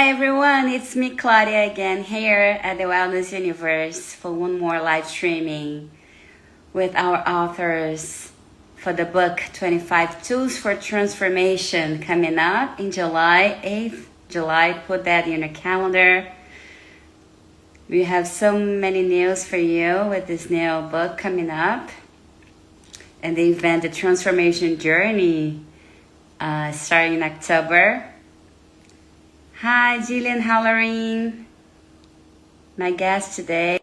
Hi everyone, it's me Claudia again here at the Wellness Universe for one more live streaming with our authors for the book 25 Tools for Transformation coming up in July 8th. July, put that in your calendar. We have so many news for you with this new book coming up. And the event, the Transformation Journey, starting in October. Hi, Gillian Hood, my guest today.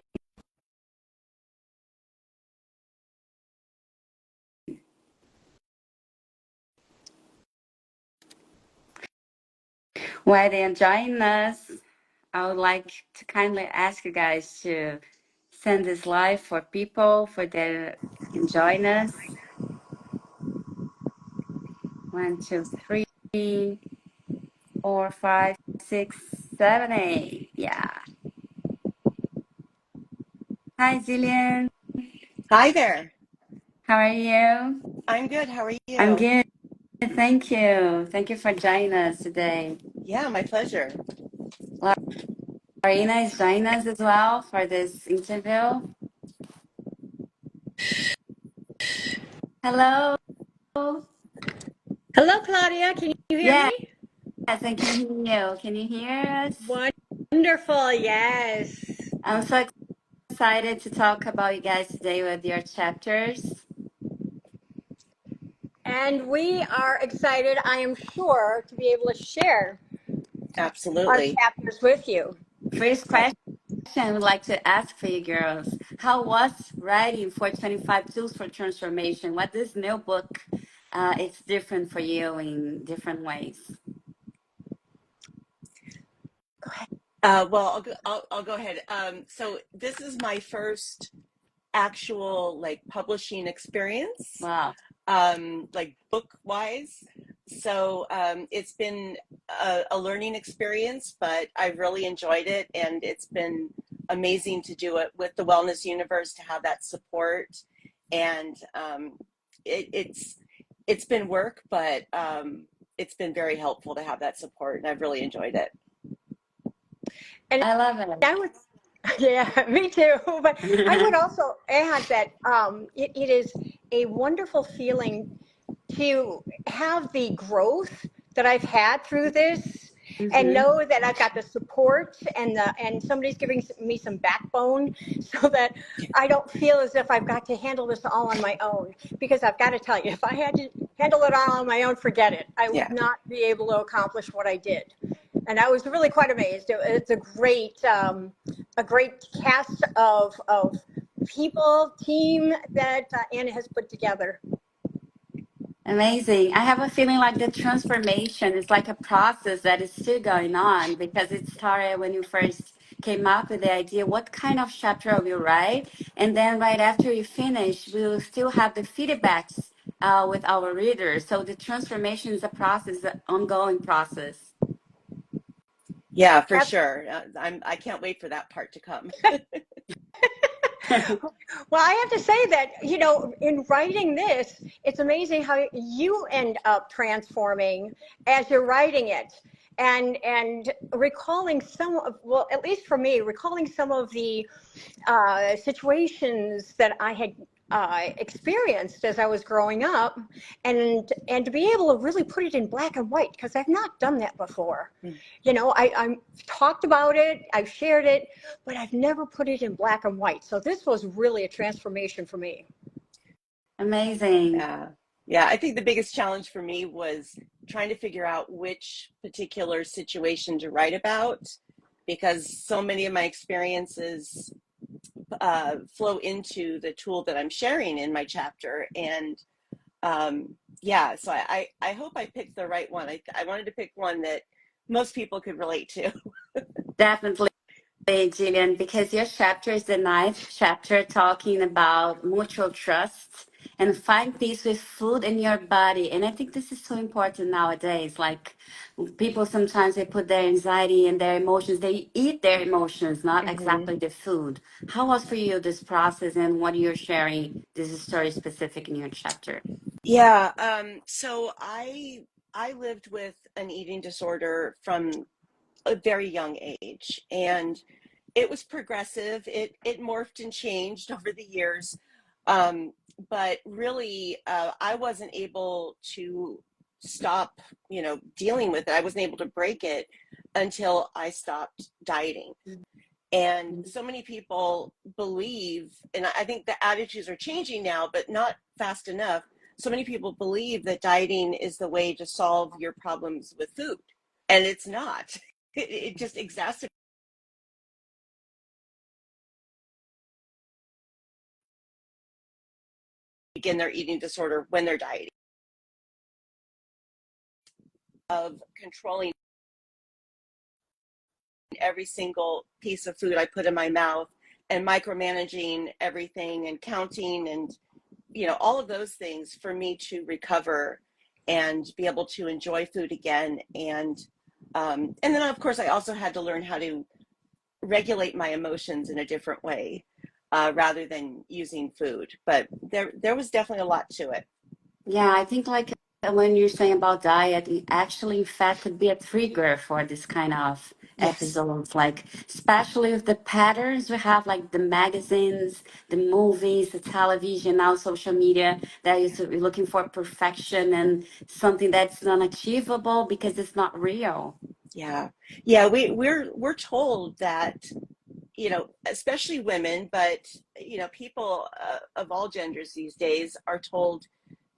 While they're enjoying us, I would like to kindly ask you guys to send this live for people for their enjoying us. 1, 2, 3, 4, 5, 6, 7, 8. Yeah. Hi, Jillian. Hi there. How are you? I'm good. How are I'm you? good. Thank you. Thank you for joining us today. Yeah, my pleasure. Laurina is joining us as well for this interview. Hello. Hello, Claudia. Can you hear Yes, me? I can hear you. Can you hear us? Wonderful. Yes. I'm so excited to talk about you guys today with your chapters. And we are excited, I am sure, to be able to share our Absolutely. chapters with you. First question I would like to ask for you girls. How was writing for 25 Tools for Transformation? What this new book it's different for you in different ways? Go ahead. I'll go ahead. So this is my first actual publishing experience, Wow. like book wise. So it's been a learning experience, but I've really enjoyed it, and it's been amazing to do it with the Wellness Universe, to have that support. And it's been work, but it's been very helpful to have that support, and I've really enjoyed it. And I love it. I would, yeah, me too. But I would also add that it is a wonderful feeling to have the growth that I've had through this, and Mm-hmm. know that I've got the support and somebody's giving me some backbone, so that I don't feel as if I've got to handle this all on my own. Because I've got to tell you, if I had to handle it all on my own, forget it. I would Yeah. not be able to accomplish what I did. And I was really quite amazed. It's a great cast of people, team that Anna has put together. Amazing. I have a feeling like the transformation is like a process that is still going on because it started when you first came up with the idea, what kind of chapter will you write? And then right after you finish, we will still have the feedbacks with our readers. So the transformation is a process, an ongoing process. Yeah, for sure. I can't wait for that part to come. Well, I have to say that, in writing this, it's amazing how you end up transforming as you're writing it, and recalling some of, well, at least for me, recalling some of the situations that I had experienced as I was growing up, and to be able to really put it in black and white, because I've not done that before. I'm talked about it, I've shared it, but I've never put it in black and white. So this was really a transformation for me. Amazing. Yeah. Yeah. I think the biggest challenge for me was trying to figure out which particular situation to write about, because so many of my experiences flow into the tool that I'm sharing in my chapter. And yeah, so I hope I picked the right one. I wanted to pick one that most people could relate to. Definitely. Gillian, because your chapter is the ninth chapter talking about mutual trust and find peace with food in your body. And I think this is so important nowadays. Like people sometimes they put their anxiety and their emotions, they eat their emotions, not Hmm. exactly the food. How was for you this process and what you're sharing? This is story specific in your chapter. Yeah. So I lived with an eating disorder from a very young age, and it was progressive. It morphed and changed over the years, but really, I wasn't able to stop, dealing with it. I wasn't able to break it until I stopped dieting. And so many people believe, and I think the attitudes are changing now, but not fast enough. So many people believe that dieting is the way to solve your problems with food, and it's not. It just exacerbates. Begin their eating disorder when they're dieting, of controlling every single piece of food I put in my mouth and micromanaging everything and counting and all of those things for me to recover and be able to enjoy food again. And then of course I also had to learn how to regulate my emotions in a different way, rather than using food. But there was definitely a lot to it. Yeah, I think like when you're saying about diet, it actually, in fact, could be a trigger for this kind of Yes. episodes. Like, especially with the patterns we have, like the magazines, the movies, the television, now social media, that is looking for perfection and something that's unachievable because it's not real. Yeah. Yeah, we're told that, especially women, but people of all genders these days are told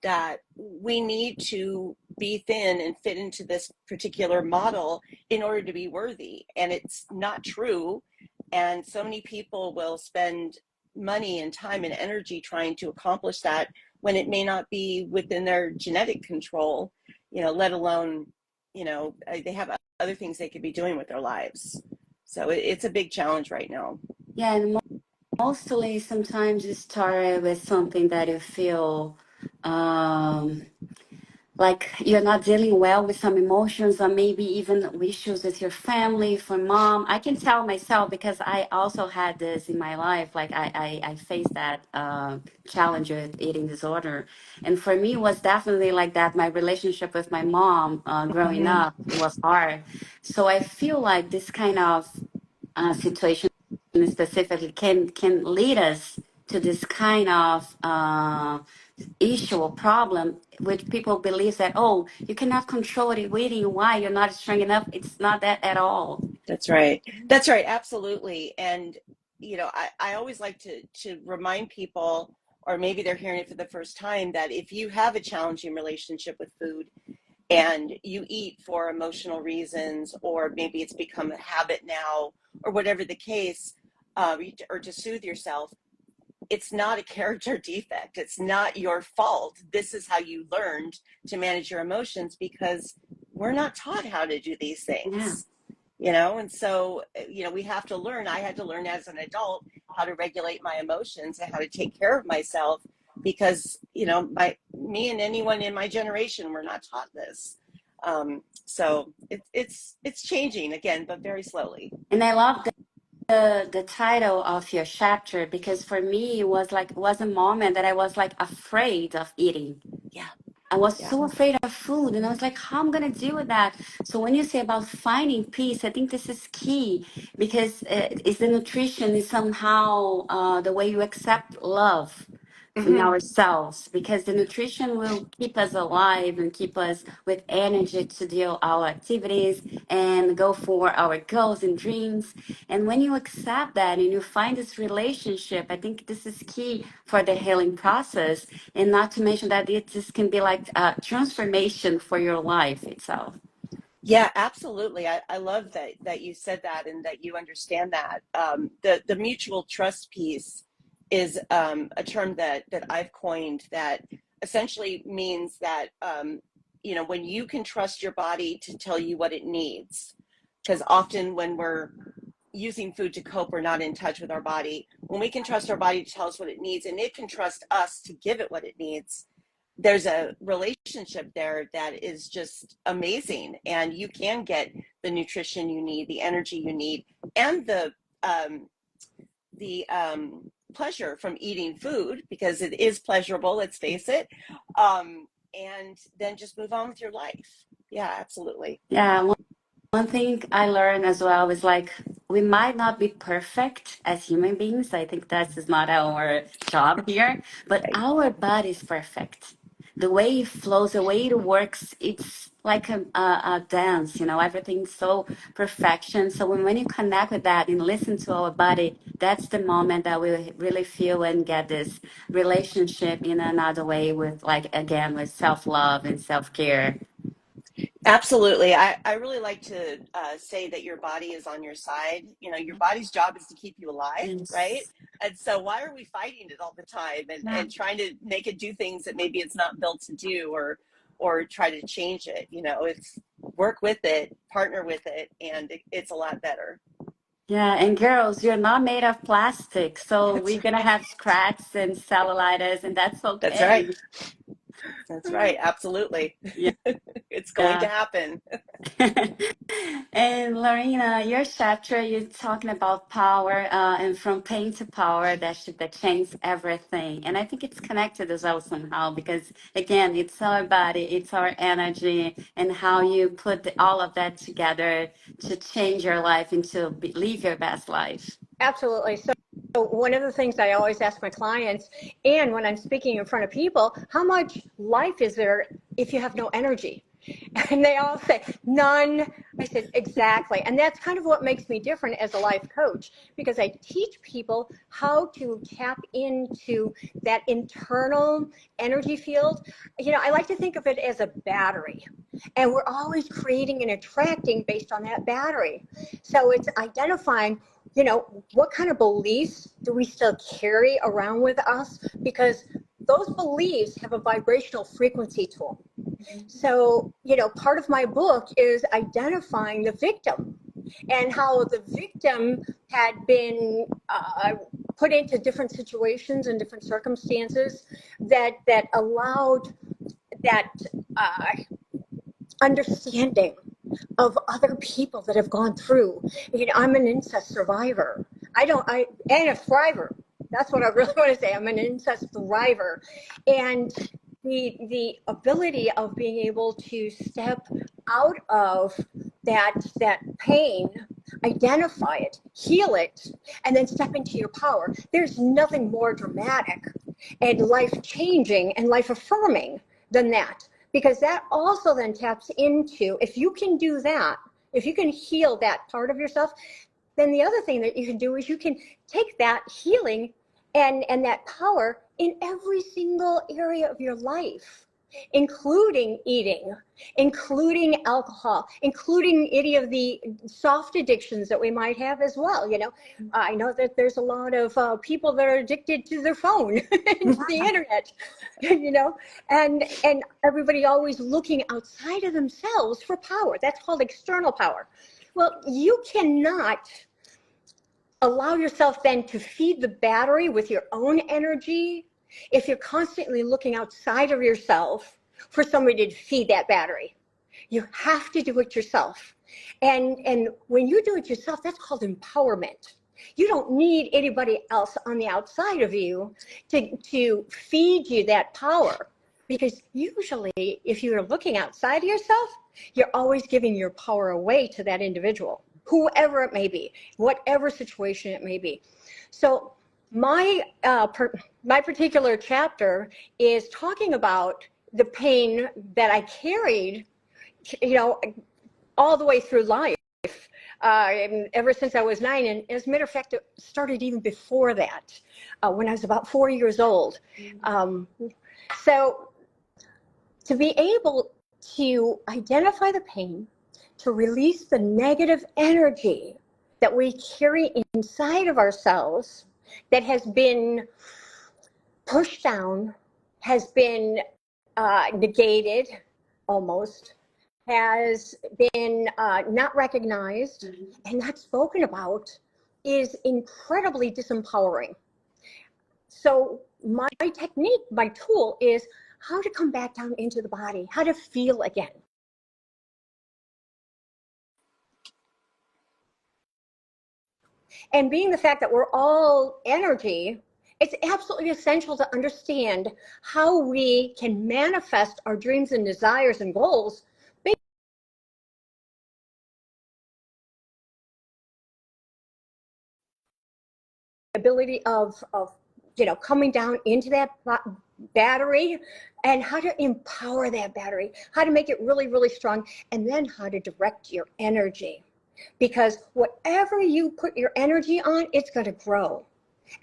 that we need to be thin and fit into this particular model in order to be worthy. And it's not true. And so many people will spend money and time and energy trying to accomplish that when it may not be within their genetic control, let alone, they have other things they could be doing with their lives. So it's a big challenge right now. Yeah, and mostly sometimes it started with something that you feel. Um, like you're not dealing well with some emotions or maybe even issues with your family for mom. I can tell myself because I also had this in my life. Like I faced that challenge with eating disorder, and for me it was definitely like that. My relationship with my mom growing Mhm. up, it was hard. So I feel like this kind of situation specifically can lead us to this kind of issue or problem which people believe that, oh, you cannot control what you're eating, why you're not strong enough. It's not that at all. That's right. That's right. Absolutely. And, I always like to remind people, or maybe they're hearing it for the first time, that if you have a challenging relationship with food and you eat for emotional reasons, or maybe it's become a habit now, or whatever the case, or to soothe yourself, it's not a character defect. It's not your fault. This is how you learned to manage your emotions, because we're not taught how to do these Yeah. things. And so, we have to learn. I had to learn as an adult how to regulate my emotions and how to take care of myself, because, me and anyone in my generation were not taught this. So it's changing again, but very slowly. And I love the title of your chapter because for me it was a moment that I was like afraid of eating. Yeah. I was Yeah. so afraid of food, and I was like, how am I going to deal with that? So, when you say about finding peace, I think this is key because it's the nutrition is somehow the way you accept love in Hmm. ourselves, because the nutrition will keep us alive and keep us with energy to do our activities and go for our goals and dreams. And when you accept that and you find this relationship, I think this is key for the healing process. And not to mention that it just can be like a transformation for your life itself. Yeah, absolutely. I love that you said that and that you understand that. The mutual trust piece is a term that I've coined, that essentially means that, when you can trust your body to tell you what it needs, because often when we're using food to cope, we're not in touch with our body. When we can trust our body to tell us what it needs, and it can trust us to give it what it needs, there's a relationship there that is just amazing, and you can get the nutrition you need, the energy you need, and the pleasure from eating food, because it is pleasurable, let's face it, and then just move on with your life. Yeah, absolutely. Yeah, One thing I learned as well is like we might not be perfect as human beings. I think that is not our job here, but Right. our body is perfect. The way it flows, the way it works, it's like a dance, you know, everything's so perfection. So when you connect with that and listen to our body, that's the moment that we really feel and get this relationship in another way with, like, again, with self-love and self-care. Absolutely. I really like to say that your body is on your side. You know, your body's job is to keep you alive, right? Yes. And so why are we fighting it all the time and trying to make it do things that maybe it's not built to do or try to change it? You know, it's work with it, partner with it, and it's a lot better. Yeah, and girls, you're not made of plastic, so That's we're gonna have scratches and cellulitis, and that's that's right. okay. That's right. Absolutely. Yeah. It's going to happen. And Lorena, your chapter, you're talking about power, and from pain to power, that changes everything. And I think it's connected as well somehow because again, it's our body, it's our energy, and how you put all of that together to change your life and to live your best life. Absolutely. So one of the things I always ask my clients, and when I'm speaking in front of people, how much life is there if you have no energy? And they all say, none. I said, exactly. And that's kind of what makes me different as a life coach, because I teach people how to tap into that internal energy field. You know, I like to think of it as a battery, and we're always creating and attracting based on that battery. So it's identifying, you know, what kind of beliefs do we still carry around with us? Because those beliefs have a vibrational frequency to them. So, you know, part of my book is identifying the victim and how the victim had been put into different situations and different circumstances that allowed that uh, understanding of other people that have gone through. You know, I'm an incest survivor. And a thriver. That's what I really want to say. I'm an incest thriver. And the ability of being able to step out of that pain, identify it, heal it, and then step into your power. There's nothing more dramatic and life changing and life affirming than that. Because that also then taps into, if you can do that, if you can heal that part of yourself, then the other thing that you can do is you can take that healing and that power in every single area of your life, including eating, including alcohol, including any of the soft addictions that we might have as well. You know, I know that there's a lot of people that are addicted to their phone and to the internet, you know, and everybody always looking outside of themselves for power. That's called external power. Well, you cannot allow yourself then to feed the battery with your own energy if you're constantly looking outside of yourself for somebody to feed that battery. You have to do it yourself. And when you do it yourself, that's called empowerment. You don't need anybody else on the outside of you to feed you that power. Because usually, if you're looking outside of yourself, you're always giving your power away to that individual, whoever it may be, whatever situation it may be. So my particular chapter is talking about the pain that I carried, you know, all the way through life. Ever since I was 9, and as a matter of fact, it started even before that, when I was about 4 years old. So to be able to identify the pain, to release the negative energy that we carry inside of ourselves that has been pushed down, has been negated almost, has been not recognized and not spoken about, is incredibly disempowering. So my technique, my tool is how to come back down into the body, how to feel again. And being the fact that we're all energy, it's absolutely essential to understand how we can manifest our dreams and desires and goals ability of coming down into that battery, and how to empower that battery, how to make it really, really strong, and then how to direct your energy. Because whatever you put your energy on, it's going to grow.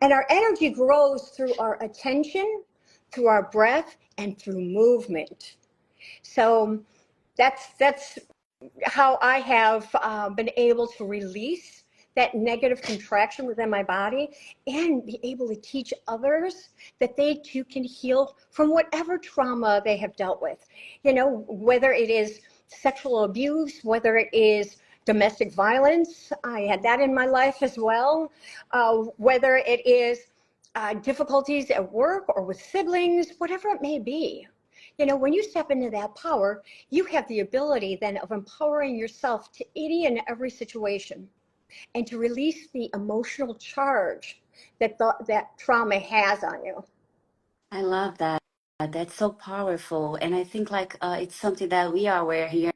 And our energy grows through our attention, through our breath, and through movement. So that's how I have been able to release that negative contraction within my body and be able to teach others that they too can heal from whatever trauma they have dealt with. Whether it is sexual abuse, whether it is domestic violence, I had that in my life as well, whether it is difficulties at work or with siblings, whatever it may be. When you step into that power, you have the ability then of empowering yourself to any and every situation and to release the emotional charge that that trauma has on you. I love that. That's so powerful. And I think it's something that we are aware here,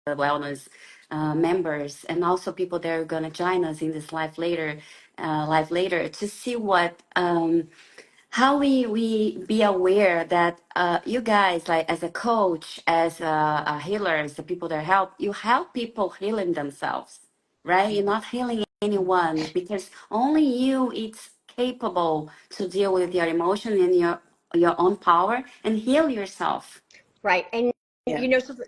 the wellness members, and also people that are going to join us in this live later, to see how we be aware that you guys, like as a coach, as a healer, as the people that you help people healing themselves, right? You're not healing anyone, because only you it's capable to deal with your emotion and your own power and heal yourself. Right. And Yeah.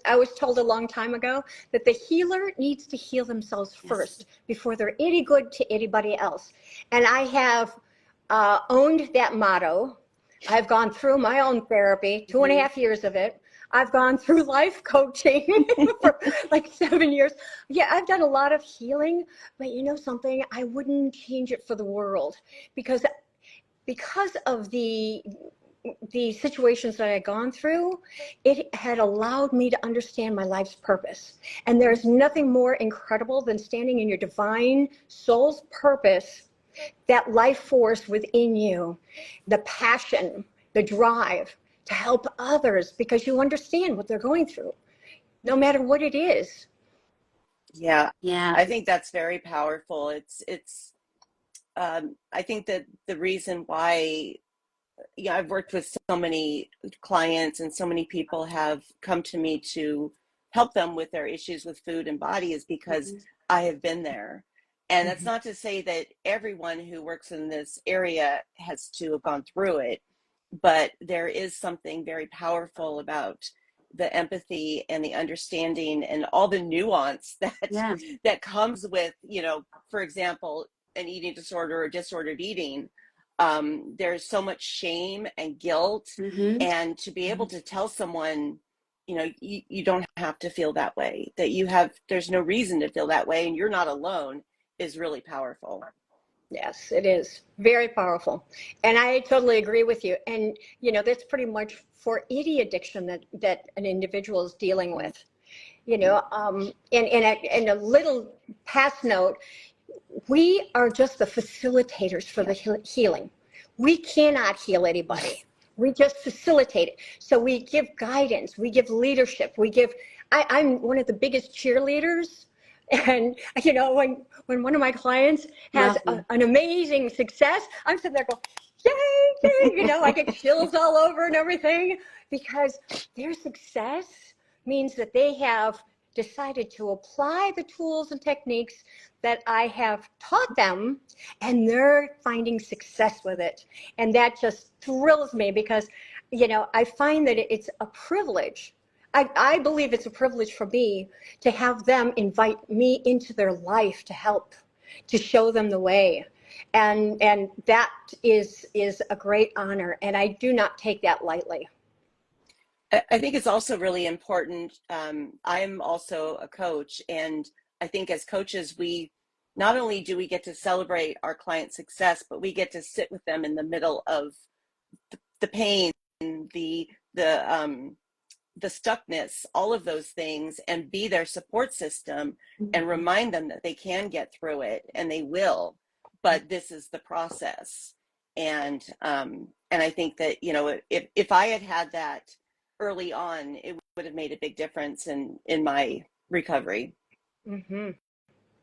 I was told a long time ago that the healer needs to heal themselves Yes. first before they're any good to anybody else. And I have owned that motto. I've gone through my own therapy, 2.5 years of it. I've gone through life coaching for like 7 years. Yeah, I've done a lot of healing, but something, I wouldn't change it for the world, because of the situations that I'd gone through, it had allowed me to understand my life's purpose. And there's nothing more incredible than standing in your divine soul's purpose, that life force within you, the passion, the drive to help others, because you understand what they're going through, no matter what it is. Yeah. Yeah. I think that's very powerful. I think that the reason why, I've worked with so many clients and so many people have come to me to help them with their issues with food and body is because I have been there. And that's not to say that everyone who works in this area has to have gone through it, but there is something very powerful about the empathy and the understanding and all the nuance that comes with, for example, an eating disorder or disordered eating. There's so much shame and guilt, and to be able to tell someone, you don't have to feel that way, that there's no reason to feel that way and you're not alone, is really powerful. Yes, it is very powerful. And I totally agree with you. And, that's pretty much for any addiction that an individual is dealing with. In a little past note, we are just the facilitators for the healing. We cannot heal anybody. We just facilitate it. So we give guidance, we give leadership, I'm one of the biggest cheerleaders. And, when one of my clients has an amazing success, I'm sitting there going, yay, yay, I get chills all over and everything, because their success means that they have decided to apply the tools and techniques that I have taught them, and they're finding success with it. And that just thrills me, because, I find that it's a privilege. I believe it's a privilege for me to have them invite me into their life to help, to show them the way. And that is a great honor, and I do not take that lightly. I think it's also really important. I'm also a coach, and I think as coaches, we not only do we get to celebrate our client's success, but we get to sit with them in the middle of the pain, the stuckness, all of those things, and be their support system and remind them that they can get through it, and they will, but this is the process. And I think that, if I had that early on, it would have made a big difference in my recovery.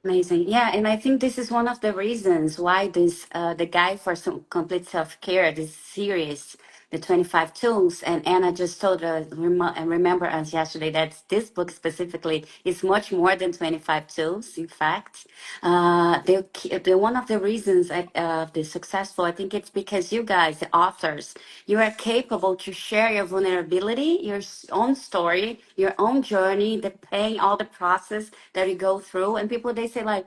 Amazing. Yeah, and I think this is one of the reasons why this the guide for some complete self-care, this series, the 25 tools, and Anna just told us and remember us yesterday that this book specifically is much more than 25 tools. In fact, the one of the reasons of the successful, I think it's because you guys, the authors, you are capable to share your vulnerability, your own story, your own journey, the pain, all the process that you go through. And people, they say like,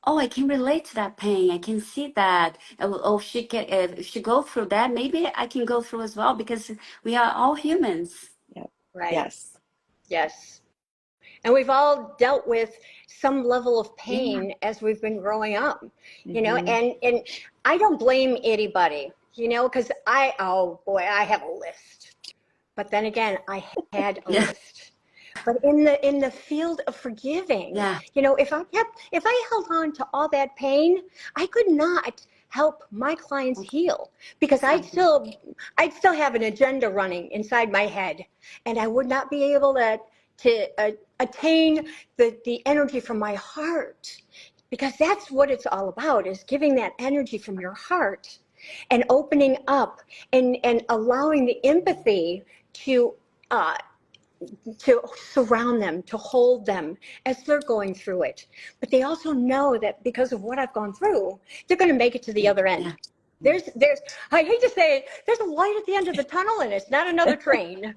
oh, I can relate to that pain. I can see that. Oh, she can, if she go through that, maybe I can go through as well because we are all humans. Yep. Right. Yes. Yes. And we've all dealt with some level of Yeah. pain as we've been growing up, you know, Mm-hmm. and I don't blame anybody, you know, because oh boy, I have a list. But then again, I had a Yeah. list. But in the field of forgiving, Yeah. you know, if I held on to all that pain, I could not help my clients heal because Exactly. I'd still have an agenda running inside my head, and I would not be able to attain the energy from my heart, because that's what it's all about, is giving that energy from your heart and opening up and allowing the empathy to uh, to surround them, to hold them as they're going through it. But they also know that because of what I've gone through, they're going to make it to the other Yeah. end. There's, I hate to say it, there's a light at the end of the tunnel, and it's not another train.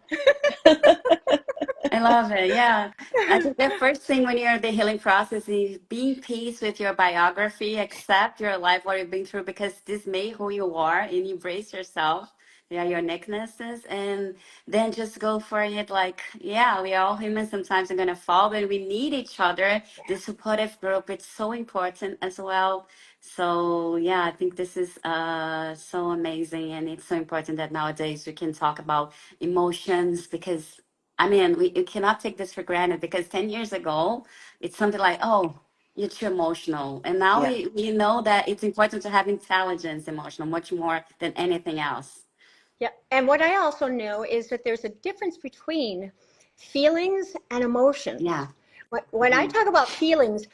I love it. Yeah. I think the first thing when you're in the healing process is being peace with your biography, accept your life, what you've been through, because this made who you are, and embrace yourself. Yeah, your nicknesses, and then just go for it. Like, yeah, we are all humans. Sometimes we're gonna fall, but we need each other. The supportive group, it's so important as well. So yeah, I think this is so amazing, and it's so important that nowadays we can talk about emotions because I mean, you cannot take this for granted because 10 years ago, it's something like, oh, you're too emotional. And now Yeah. we know that it's important to have intelligence emotional much more than anything else. Yeah, and what I also know is that there's a difference between feelings and emotions. Yeah. When I Hmm. talk about feelings,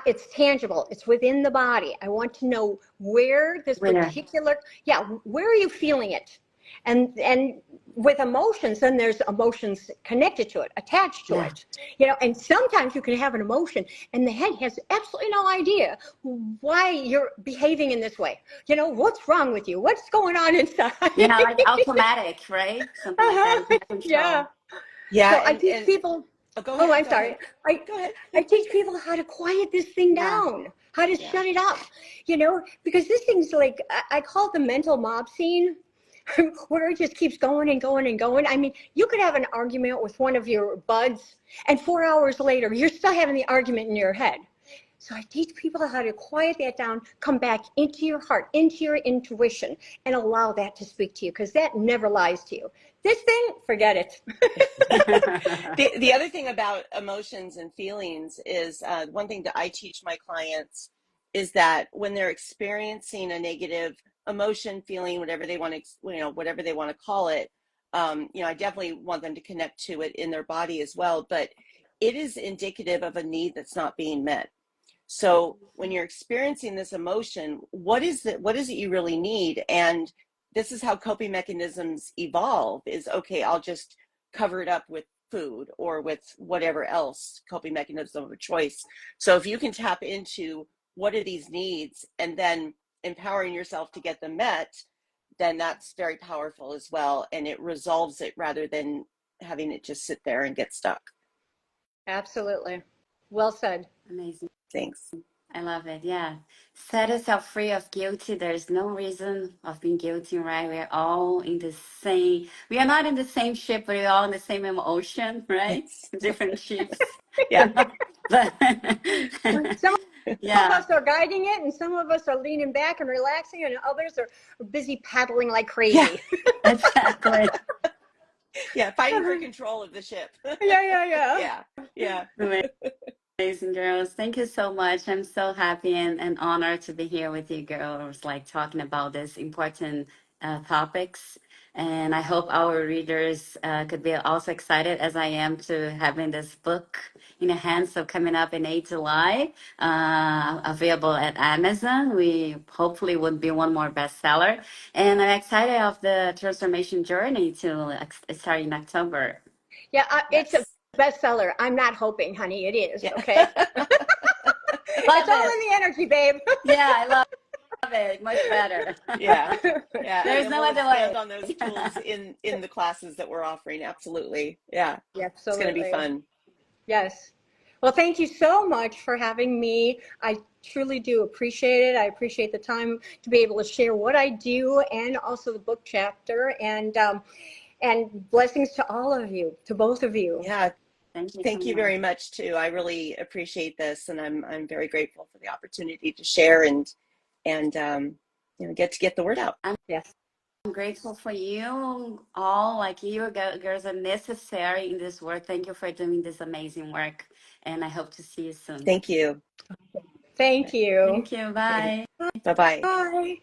it's tangible. It's within the body. I want to know where this Winner. particular, yeah, where are you feeling it? And with emotions, then there's emotions connected to it, attached to Yeah. it. You know, and sometimes you can have an emotion and the head has absolutely no idea why you're behaving in this way. You know, what's wrong with you? What's going on inside? Yeah, like automatic, right? Something like that. You Uh-huh. can't control. Yeah. Yeah. So I teach And people, oh, go oh, ahead. I'm Go ahead. sorry. I, Go ahead. I teach people how to quiet this thing Yeah. down, how to Yeah. shut it up, you know, because this thing's like, I call it the mental mob scene. Where it just keeps going and going and going. I mean, you could have an argument with one of your buds, and 4 hours later, you're still having the argument in your head. So I teach people how to quiet that down, come back into your heart, into your intuition, and allow that to speak to you, because that never lies to you. This thing, forget it. The other thing about emotions and feelings is one thing that I teach my clients is that when they're experiencing a negative emotion, feeling, whatever they want to, whatever they want to call it, I definitely want them to connect to it in their body as well. But it is indicative of a need that's not being met. So when you're experiencing this emotion, what is it you really need? And this is how coping mechanisms evolve is, okay, I'll just cover it up with food or with whatever else coping mechanism of choice. So if you can tap into what are these needs and then empowering yourself to get them met, then that's very powerful as well. And it resolves it rather than having it just sit there and get stuck. Absolutely. Well said. Amazing. Thanks. I love it. Yeah. Set yourself free of guilty. There's no reason of being guilty, right? We're all in the same, we are not in the same ship, but we're all in the same ocean, right? Yes. Different ships. Yeah. But Some of yeah, us are guiding it, and some of us are leaning back and relaxing, and others are busy paddling like Yeah. crazy. exactly. Yeah, fighting for control of the ship. Yeah, yeah, yeah. Yeah, yeah. Amazing girls. Thank you so much. I'm so happy and honored to be here with you girls, like talking about these important topics. And I hope our readers could be also excited as I am to having this book in the hands. So coming up in 8 July, available at Amazon. We hopefully would be one more bestseller. And I'm excited of the transformation journey to start in October. Yeah, it's a Yes. bestseller. I'm not hoping, honey. It is, Yeah. okay? Love It's all it. in the energy, babe. Yeah, I love it. Much better. Yeah. Yeah. And There's then no we'll other way. expand on those tools in the classes that we're offering. Absolutely. Yeah. Yeah, It's going to be absolutely. fun. Yes. Well, thank you so much for having me. I truly do appreciate it. I appreciate the time to be able to share what I do and also the book chapter. And blessings to all of you, to both of you. Yeah. Thank you so Thank you much. very much too. I really appreciate this, and I'm very grateful for the opportunity to share and get the word out. Yes. I'm grateful for you all. Like you girls are necessary in this work. Thank you for doing this amazing work. And I hope to see you soon. Thank you. Thank you. Thank you. Bye. Bye-bye. Bye.